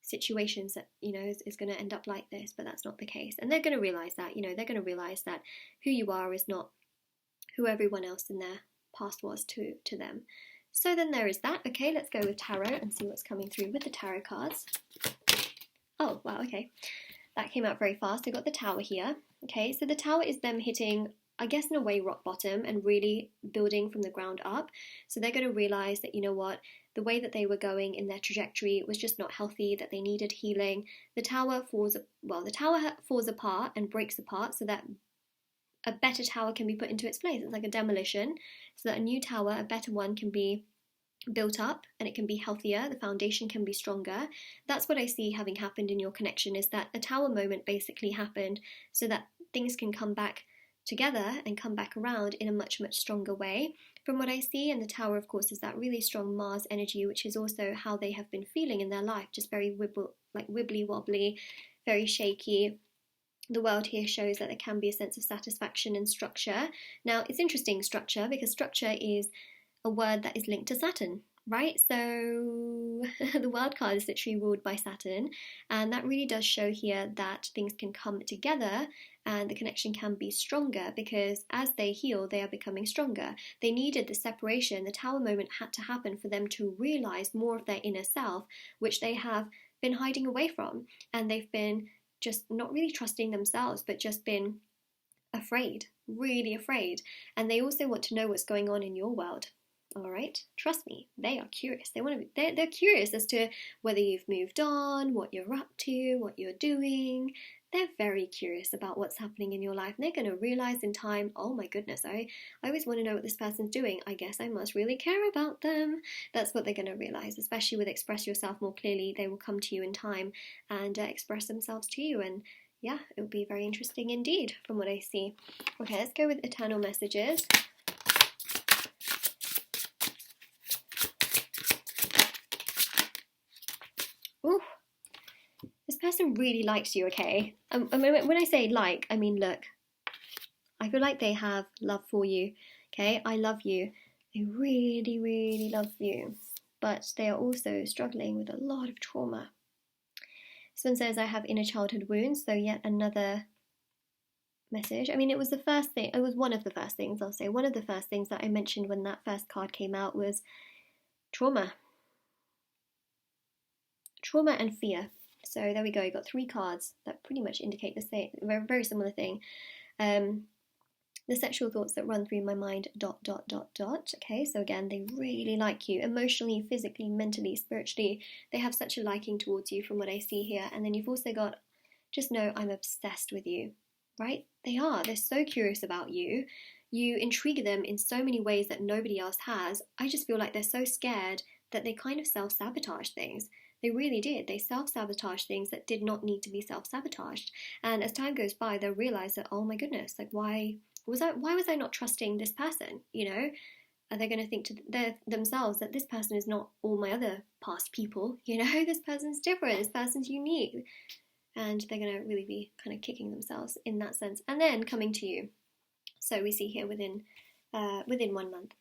situations that, you know, is going to end up like this. But that's not the case. And they're going to realize that, you know, they're going to realize that who you are is not who everyone else in their past was to them. So then there is that. Okay, let's go with tarot and see what's coming through with the tarot cards. Oh, wow, okay. That came out very fast. I got the Tower here. Okay, so the Tower is them hitting, I guess in a way, rock bottom and really building from the ground up. So they're going to realize that, you know what, the way that they were going in their trajectory was just not healthy, that they needed healing. The Tower falls apart and breaks apart, so that a better tower can be put into its place. It's like a demolition, so that a new tower, a better one, can be built up and it can be healthier, the foundation can be stronger. That's what I see having happened in your connection, is that a tower moment basically happened so that things can come back together and come back around in a much stronger way from what I see. And the Tower, of course, is that really strong Mars energy, which is also how they have been feeling in their life, just very wibbly wobbly, very shaky. The world here shows that there can be a sense of satisfaction and structure. Now, it's interesting, structure, because structure is a word that is linked to Saturn, right? So the wild card is literally ruled by Saturn, and that really does show here that things can come together and the connection can be stronger, because as they heal, they are becoming stronger. They needed the separation, the tower moment had to happen for them to realize more of their inner self, which they have been hiding away from, and they've been just not really trusting themselves, but just been afraid, really afraid. And they also want to know what's going on in your world. All right, trust me, they are curious. They want to be, they're curious as to whether you've moved on, what you're up to, what you're doing. They're very curious about what's happening in your life. And they're going to realize in time, oh my goodness, I always want to know what this person's doing. I guess I must really care about them. That's what they're going to realize, especially with Express Yourself More Clearly. They will come to you in time and express themselves to you. And yeah, it will be very interesting indeed from what I see. Okay, let's go with Eternal Messages. Ooh, this person really likes you, okay? I mean, when I say like, I mean look. I feel like they have love for you, okay? I love you. They really, really love you. But they are also struggling with a lot of trauma. This one says, I have inner childhood wounds, so yet another message. I mean, it was the first thing, it was one of the first things, I'll say. One of the first things that I mentioned when that first card came out was trauma. Trauma and fear. So there we go, you got 3 cards that pretty much indicate the same, very similar thing. The sexual thoughts that run through my mind, ... Okay, so again, they really like you emotionally, physically, mentally, spiritually. They have such a liking towards you from what I see here. And then you've also got, just know I'm obsessed with you, right? They are. They're so curious about you. You intrigue them in so many ways that nobody else has. I just feel like they're so scared that they kind of self-sabotage things. They really did. They self-sabotage things that did not need to be self-sabotaged. And as time goes by, they'll realize that, oh my goodness, like why was I not trusting this person? You know, are they going to think to themselves that this person is not all my other past people? You know, this person's different. This person's unique, and they're going to really be kind of kicking themselves in that sense. And then coming to you. So we see here within 1 month.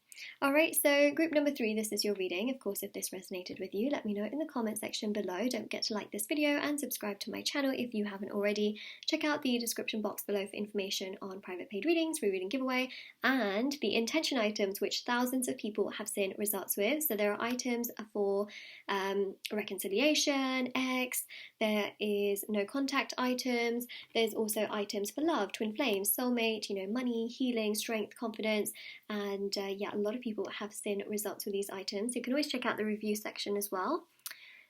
Alright, so group number 3, this is your reading. Of course, if this resonated with you, let me know in the comment section below. Don't forget to like this video and subscribe to my channel if you haven't already. Check out the description box below for information on private paid readings, free reading giveaway, and the intention items which thousands of people have seen results with. So there are items for reconciliation, X, there is no contact items, there's also items for love, twin flames, soulmate, you know, money, healing, strength, confidence, and yeah, a lot of people have seen results with these items. You can always check out the review section as well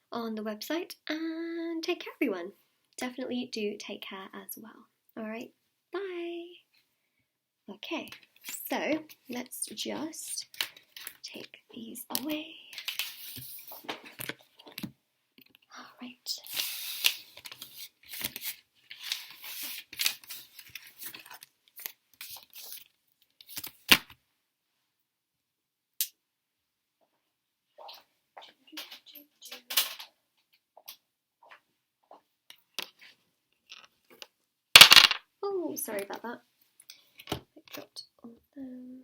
on the website, and take care everyone. Definitely do take care as well. Alright, bye. Okay, so let's just take these away. Alright. Oh, sorry about that. I dropped all of them.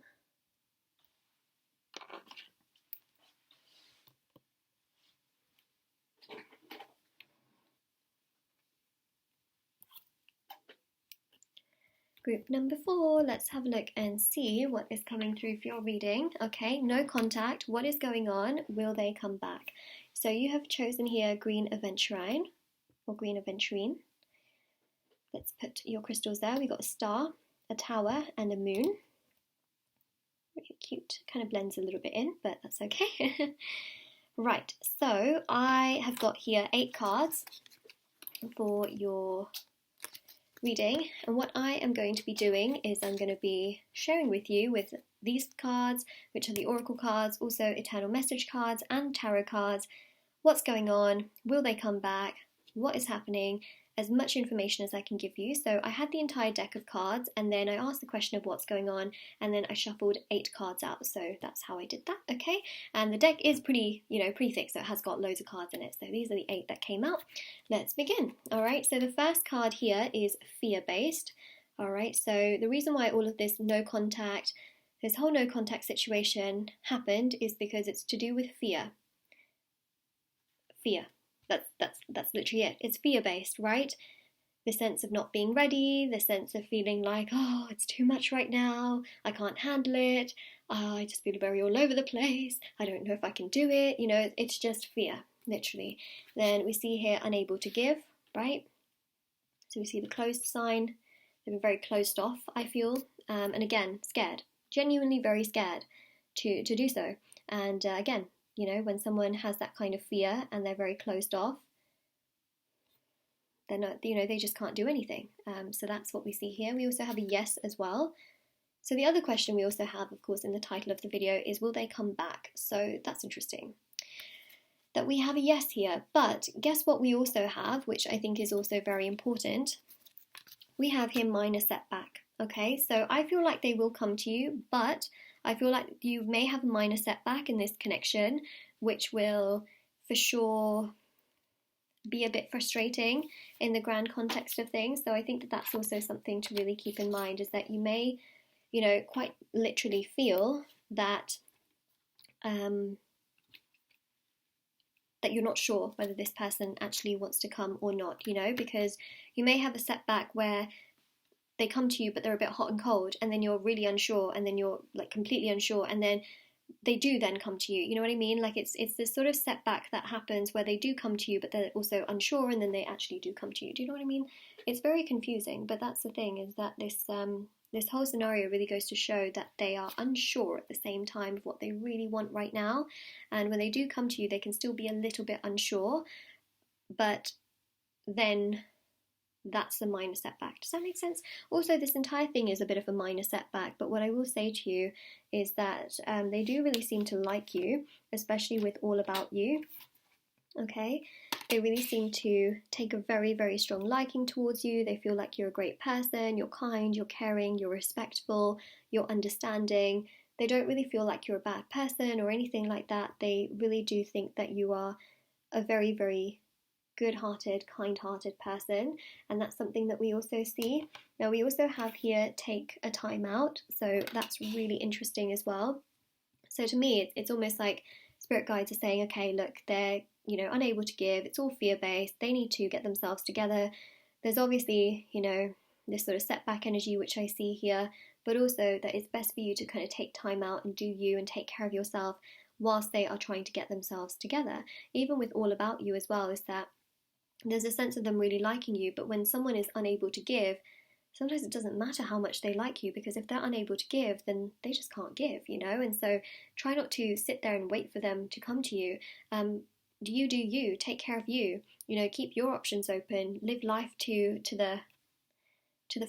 Group number 4, let's have a look and see what is coming through for your reading. Okay, no contact. What is going on? Will they come back? So you have chosen here green aventurine or green aventurine. Let's put your crystals there. We've got a star, a tower, and a moon. Really cute. Kind of blends a little bit in, but that's okay. Right, so I have got here 8 cards for your reading, and what I am going to be doing is I'm going to be sharing with you with these cards, which are the oracle cards, also eternal message cards and tarot cards, what's going on, will they come back, what is happening, as much information as I can give you. So I had the entire deck of cards, and then I asked the question of what's going on, and then I shuffled 8 cards out. So that's how I did that, okay? And the deck is pretty, pretty thick, so it has got loads of cards in it. So these are the 8 that came out. Let's begin. All right, so the first card here is fear-based. All right, so the reason why all of this no contact, this whole no contact situation happened is because it's to do with fear. Fear. That's literally it. It's fear-based, right? The sense of not being ready, the sense of feeling like, oh, it's too much right now, I can't handle it, I just feel very all over the place, I don't know if I can do it, you know, it's just fear, literally. Then we see here unable to give, right? So we see the closed sign. They've been very closed off, I feel, and again, scared, genuinely very scared to do so. And again, you know, when someone has that kind of fear and they're very closed off, they're not, you know, they just can't do anything. So that's what we see here. We also have a yes as well. So the other question we also have, of course, in the title of the video is, will they come back? So that's interesting that we have a yes here. But guess what we also have, which I think is also very important? We have here minor setback. Okay, so I feel like they will come to you, but I feel like you may have a minor setback in this connection, which will for sure be a bit frustrating in the grand context of things. So I think that that's also something to really keep in mind, is that you may, you know, quite literally feel that that you're not sure whether this person actually wants to come or not, you know, because you may have a setback where they come to you but they're a bit hot and cold, and then you're really unsure, and then you're like completely unsure, and then they do then come to you, you know what I mean? Like it's this sort of setback that happens where they do come to you but they're also unsure, and then they actually do come to you. Do you know what I mean? It's very confusing, but that's the thing, is that this whole scenario really goes to show that they are unsure at the same time of what they really want right now. And when they do come to you, they can still be a little bit unsure, but then that's the minor setback. Does that make sense? Also, this entire thing is a bit of a minor setback, but what I will say to you is that they do really seem to like you, especially with All About You. Okay, they really seem to take a very, very strong liking towards you. They feel like you're a great person, you're kind, you're caring, you're respectful, you're understanding. They don't really feel like you're a bad person or anything like that. They really do think that you are a very, very good-hearted, kind-hearted person, and that's something that we also see. Now we also have here take a time out, so that's really interesting as well. So to me, it's almost like spirit guides are saying, okay, look, they're, you know, unable to give, it's all fear-based, they need to get themselves together. There's obviously, you know, this sort of setback energy which I see here, but also that it's best for you to kind of take time out and do you and take care of yourself whilst they are trying to get themselves together. Even with All About You as well, is that there's a sense of them really liking you, but when someone is unable to give, sometimes it doesn't matter how much they like you, because if they're unable to give, then they just can't give, you know. And so try not to sit there and wait for them to come to you. Do you, take care of you, you know, keep your options open, live life to the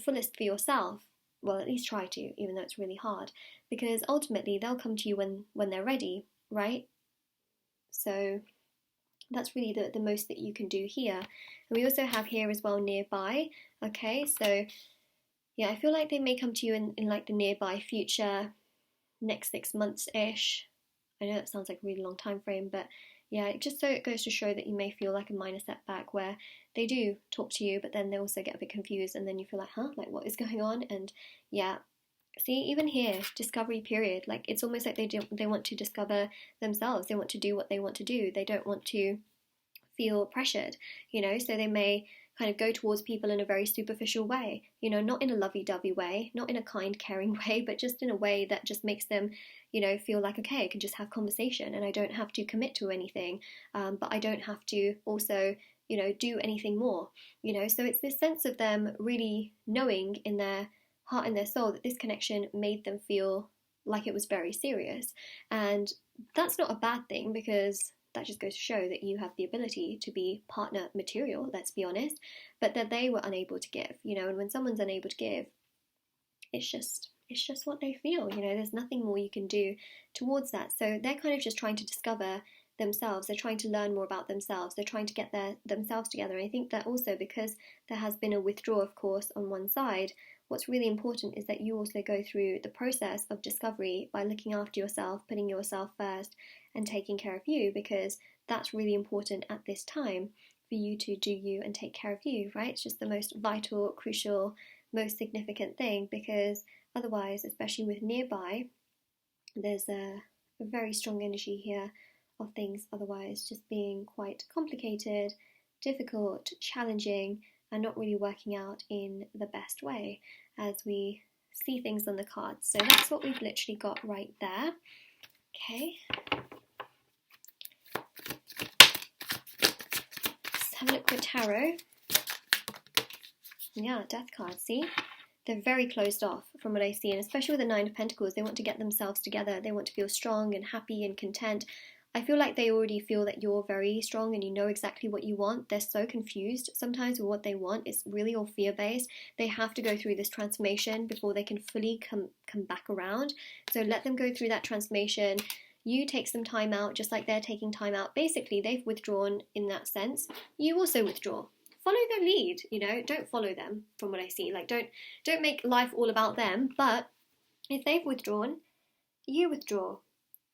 fullest for yourself. Well, at least try to, even though it's really hard, because ultimately they'll come to you when they're ready, right? So that's really the most that you can do here. And we also have here as well nearby. Okay, so yeah, I feel like they may come to you in like the nearby future, next 6 months-ish. I know that sounds like a really long time frame, but yeah, just so it goes to show that you may feel like a minor setback where they do talk to you, but then they also get a bit confused, and then you feel like, huh, like what is going on? And yeah, see, even here, discovery period, like it's almost like they want to discover themselves. They want to do what they want to do. They don't want to feel pressured, you know, so they may kind of go towards people in a very superficial way, you know, not in a lovey-dovey way, not in a kind, caring way, but just in a way that just makes them, you know, feel like, okay, I can just have conversation and I don't have to commit to anything, but I don't have to also, you know, do anything more, you know. So it's this sense of them really knowing in their heart and their soul that this connection made them feel like it was very serious. And that's not a bad thing, because that just goes to show that you have the ability to be partner material, let's be honest, but that they were unable to give, you know. And when someone's unable to give, it's just what they feel, you know. There's nothing more you can do towards that. So they're kind of just trying to discover themselves. They're trying to learn more about themselves. They're trying to get themselves together. And I think that also, because there has been a withdrawal, of course, on one side, what's really important is that you also go through the process of discovery by looking after yourself, putting yourself first, and taking care of you, because that's really important at this time for you to do you and take care of you, right? It's just the most vital, crucial, most significant thing, because otherwise, especially with nearby, There's a very strong energy here of things otherwise just being quite complicated, difficult, challenging, and not really working out in the best way as we see things on the cards. So that's what we've literally got right there. Okay. Let's have a look with tarot. Yeah, Death card, see? They're very closed off from what I see, and especially with the Nine of Pentacles, they want to get themselves together. They want to feel strong and happy and content. I feel like they already feel that you're very strong and you know exactly what you want. They're so confused sometimes with what they want. It's really all fear-based. They have to go through this transformation before they can fully come back around. So let them go through that transformation. You take some time out, just like they're taking time out. Basically, they've withdrawn in that sense. You also withdraw. Follow their lead, you know, don't follow them from what I see. Like, don't make life all about them, but if they've withdrawn, you withdraw.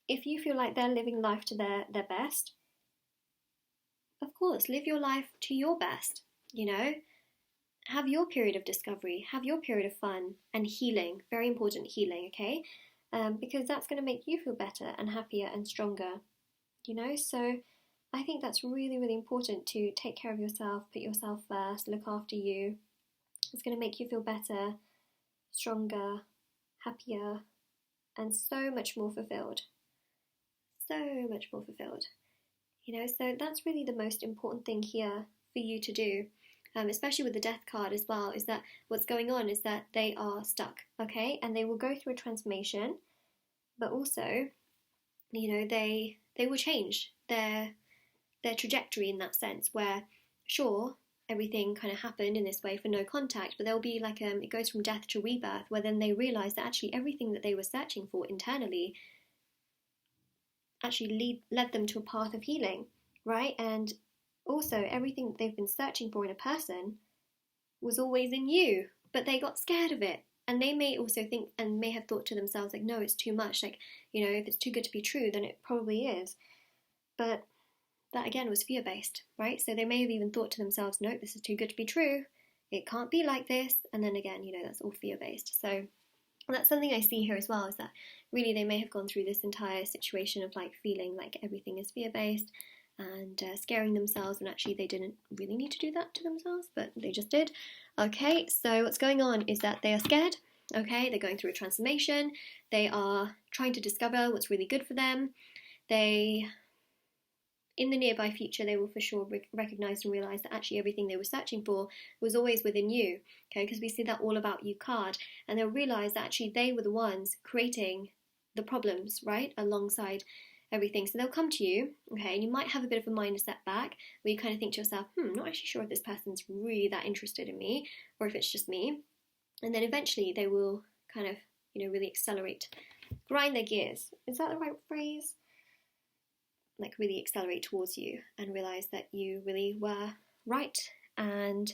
If you feel like they're living life to their best, of course, live your life to your best, you know. Have your period of discovery, have your period of fun and healing, very important healing, okay? Because that's going to make you feel better and happier and stronger, you know. So I think that's really, really important to take care of yourself, put yourself first, look after you. It's going to make you feel better, stronger, happier, and so much more fulfilled. So much more fulfilled. You know, so that's really the most important thing here for you to do, especially with the Death card as well, is that what's going on is that they are stuck, okay? And they will go through a transformation, but also, you know, they will change their trajectory in that sense, where sure, everything kind of happened in this way for no contact, but there'll be like it goes from death to rebirth, where then they realise that actually everything that they were searching for internally actually led them to a path of healing, right? And also everything that they've been searching for in a person was always in you, but they got scared of it. And they may also think and may have thought to themselves, like, no, it's too much. Like, you know, if it's too good to be true, then it probably is. But that again was fear-based, right? So they may have even thought to themselves, no, this is too good to be true. It can't be like this. And then again, you know, that's all fear-based. So that's something I see here as well, is that really they may have gone through this entire situation of like feeling like everything is fear-based and scaring themselves, when actually they didn't really need to do that to themselves, but they just did. Okay, so what's going on is that they are scared, okay? They're going through a transformation. They are trying to discover what's really good for them. In the nearby future, they will for sure recognise and realise that actually everything they were searching for was always within you, okay? Because we see that all about you card, and they'll realise that actually they were the ones creating the problems, right, alongside everything. So they'll come to you, okay, and you might have a bit of a minor setback where you kind of think to yourself, not actually sure if this person's really that interested in me, or if it's just me. And then eventually they will kind of, you know, really accelerate, grind their gears. Is that the right phrase? Like really accelerate towards you and realize that you really were right and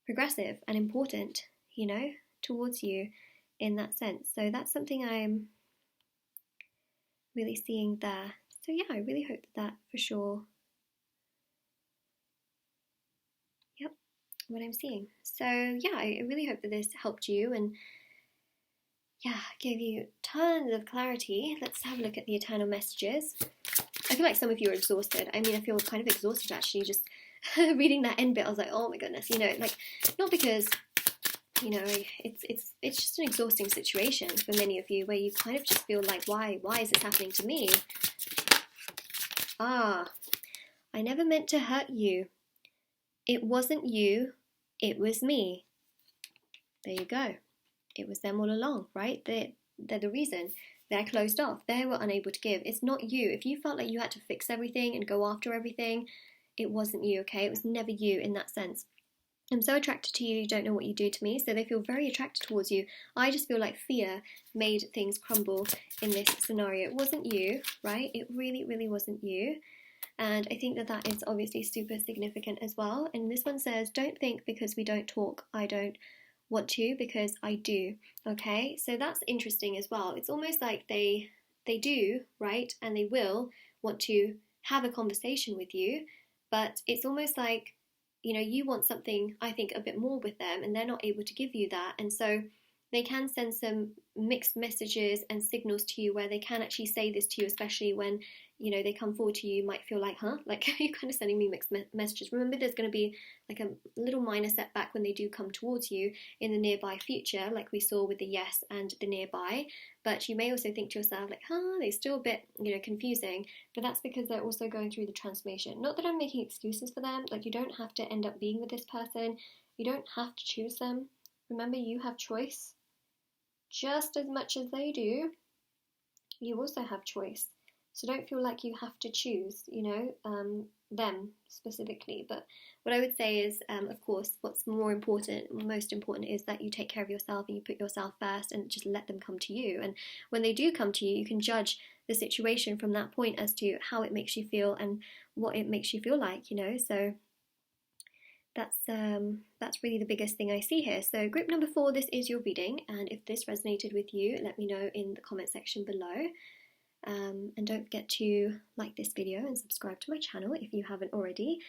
progressive and important, you know, towards you in that sense. So that's something I'm really seeing there. So yeah, I really hope that for sure, yep, what I'm seeing. So yeah, I really hope that this helped you and yeah, gave you tons of clarity. Let's have a look at the eternal messages. I feel like some of you are exhausted. I mean, I feel kind of exhausted actually, just reading that end bit. I was like, oh my goodness, you know, like, not because, you know, it's just an exhausting situation for many of you, where you kind of just feel like, why is this happening to me? I never meant to hurt you. It wasn't you, it was me. There you go. It was them all along, right? They're the reason. They're closed off. They were unable to give. It's not you. If you felt like you had to fix everything and go after everything, it wasn't you, okay? It was never you in that sense. I'm so attracted to you, you don't know what you do to me. So they feel very attracted towards you. I just feel like fear made things crumble in this scenario. It wasn't you, right? It really, really wasn't you. And I think that is obviously super significant as well. And this one says, don't think because we don't talk, I don't want to, because I do, okay? So that's interesting as well. It's almost like they do, right? And they will want to have a conversation with you, but it's almost like, you know, you want something, I think, a bit more with them, and they're not able to give you that. And so they can send some mixed messages and signals to you, where they can actually say this to you, especially when, you know, they come forward to you. You might feel like, huh, like, you're kind of sending me mixed messages. Remember, there's going to be like a little minor setback when they do come towards you in the nearby future, like we saw with the yes and the nearby. But you may also think to yourself, like, huh, they're still a bit, you know, confusing. But that's because they're also going through the transformation. Not that I'm making excuses for them. Like, you don't have to end up being with this person. You don't have to choose them. Remember, you have choice. Just as much as they do, you also have choice. So don't feel like you have to choose, you know, them specifically. But what I would say is, of course, what's most important is that you take care of yourself and you put yourself first and just let them come to you. And when they do come to you, you can judge the situation from that point as to how it makes you feel and what it makes you feel like, you know. So that's really the biggest thing I see here. So group number 4, this is your reading, and if this resonated with you, let me know in the comment section below. And don't forget to like this video and subscribe to my channel if you haven't already.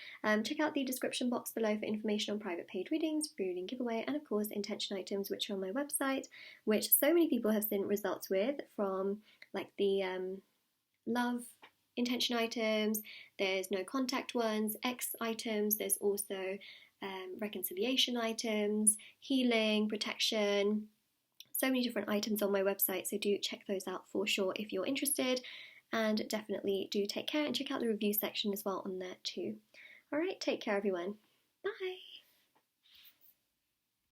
Check out the description box below for information on private paid readings, free reading giveaway, and of course intention items, which are on my website, which so many people have seen results with, from like the love intention items, there's no contact ones, X items, there's also reconciliation items, healing, protection, so many different items on my website, so do check those out for sure if you're interested, and definitely do take care and check out the review section as well on there too. Alright, take care everyone. Bye!